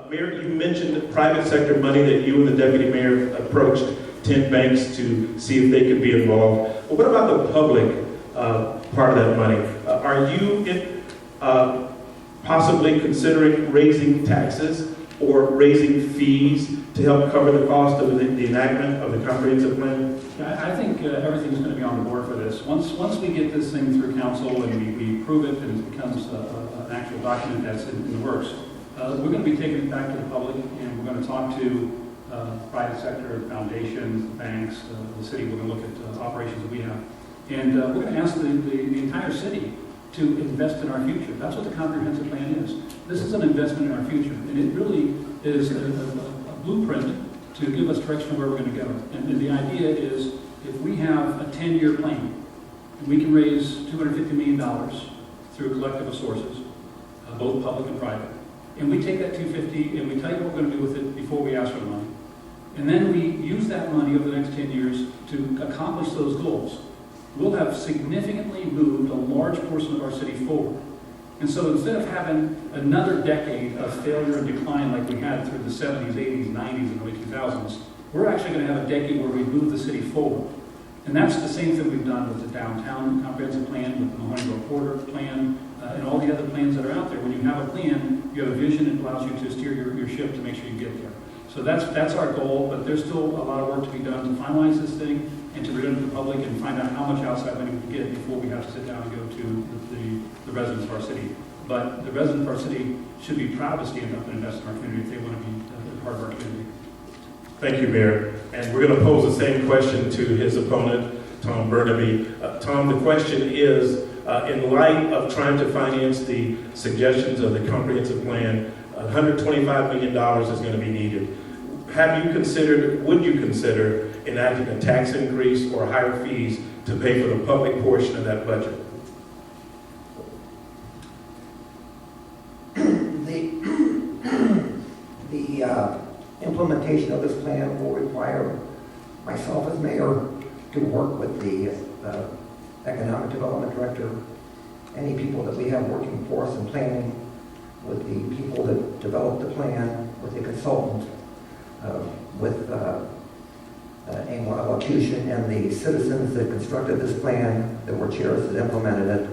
Mayor, you mentioned private sector money that you and the deputy mayor approached 10 banks to see if they could be involved. Well, what about the public part of that money? Are you possibly considering raising taxes or raising fees to help cover the cost of the enactment of the comprehensive plan? I think everything's going to be on the board for this. Once we get this thing through council and we approve it and it becomes an actual document that's in the works, we're going to be taking it back to the public, and we're going to talk to private sector, foundations, banks, the city. We're going to look at operations that we have. And we're going to ask the entire city to invest in our future. That's what the comprehensive plan is. This is an investment in our future, and it really is a blueprint to give us direction of where we're going to go. And the idea is, if we have a 10-year plan, and we can raise $250 million through collective sources, both public and private, and we take that 250 and we tell you what we're going to do with it before we ask for the money, and then we use that money over the next 10 years to accomplish those goals, we'll have significantly moved a large portion of our city forward. And so instead of having another decade of failure and decline like we had through the 70s, 80s, 90s, and early 2000s, we're actually going to have a decade where we move the city forward. And that's the same thing we've done with the downtown comprehensive plan, with the Mahoney Corridor plan, and all the other plans that are out there. When you have a plan, you have a vision, it allows you to steer your ship to make sure you get there. So that's our goal, but there's still a lot of work to be done to finalize this thing and to present it to the public and find out how much outside money we can get before we have to sit down and go to the residents of our city. But the residents of our city should be proud to stand up and invest in our community if they want to be a part of our community. Thank you, Mayor. And we're going to pose the same question to his opponent, Tom Burnaby. Tom, the question is, in light of trying to finance the suggestions of the comprehensive plan, $125 million is going to be needed. Would you consider enacting a tax increase or higher fees to pay for the public portion of that budget? The implementation of this plan will require myself as mayor to work with the economic development director, any people that we have working for us in planning, with the people that developed the plan, with the consultant, with Amon Elocution and the citizens that constructed this plan, that were chairs that implemented it,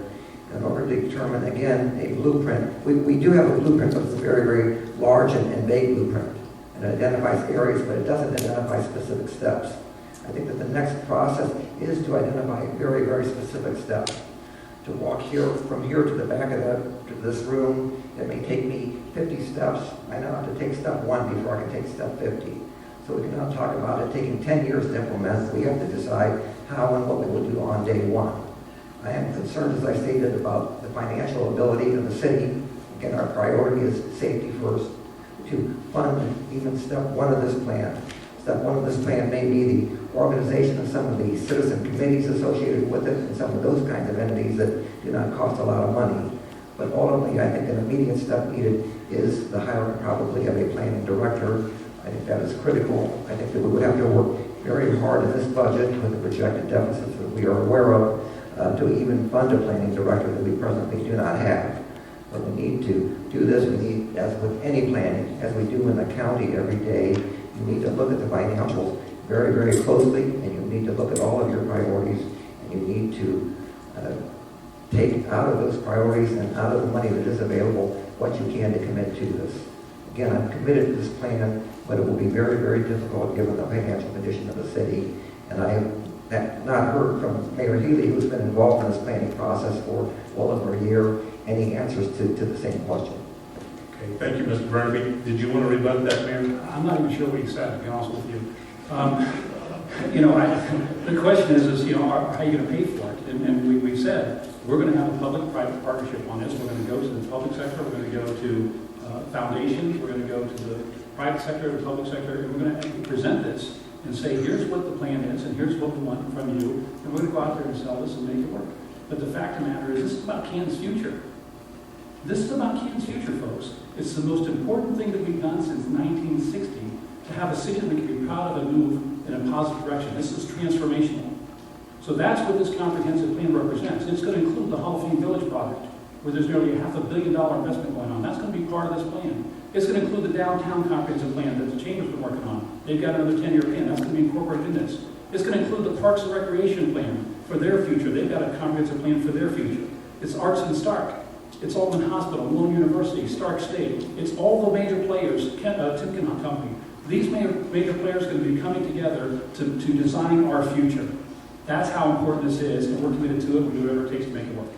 in order to determine, again, a blueprint. We do have a blueprint, but it's a very, very large and vague blueprint. And it identifies areas, but it doesn't identify specific steps. I think that the next process is to identify very, very specific steps. To walk from here to the back of this room, it may take me 50 steps. I now have to take step 1 before I can take step 50. So we can now talk about it taking 10 years to implement. We have to decide how and what we will do on day 1. I am concerned, as I stated, about the financial ability of the city. Again, our priority is safety first, to fund even step 1 of this plan. Step 1 of this plan may be the organization of some of the citizen committees associated with it and some of those kinds of entities that do not cost a lot of money. But ultimately, I think an immediate step needed is the hiring probably of a planning director. I think that is critical. I think that we would have to work very hard in this budget with the projected deficits that we are aware of to even fund a planning director that we presently do not have. But we need to do this. We need, as with any planning, as we do in the county every day, you need to look at the financials very, very closely, and you need to look at all of your priorities, and you need to take out of those priorities and out of the money that is available what you can to commit to this. Again, I'm committed to this plan, but it will be very, very difficult given the financial condition of the city. And I have not heard from Mayor Healy, who's been involved in this planning process for well over a year, any answers to the same question. Okay, thank you, Mr. Burnaby. Did you want to rebut that, Mayor? I'm not even sure what he said, to be honest with you. The question is how are you going to pay for it? And we've said we're going to have a public-private partnership on this. We're going to go to the public sector. We're going to go to foundations. We're going to go to the private sector, the public sector, and we're going to present this and say, here's what the plan is, and here's what we want from you, and we're going to go out there and sell this and make it work. But the fact of the matter is, this is about Canton's future. This is about Canton's future, folks. It's the most important thing that we've done since 1960 to have a city that we can be proud of and move in a positive direction. This is transformational. So that's what this comprehensive plan represents. It's going to include the Hall of Fame Village project. where there's nearly a $500 million investment going on. That's going to be part of this plan. It's going to include the downtown comprehensive plan that the Chamber's been working on. They've got another 10-year plan. That's going to be incorporated in this. It's going to include the Parks and Recreation plan for their future. They've got a comprehensive plan for their future. It's Arts and Stark. It's Albany Hospital, Malone University, Stark State. It's all the major players, Timken Company. These major players are going to be coming together to design our future. That's how important this is, and we're committed to it. We'll do whatever it takes to make it work.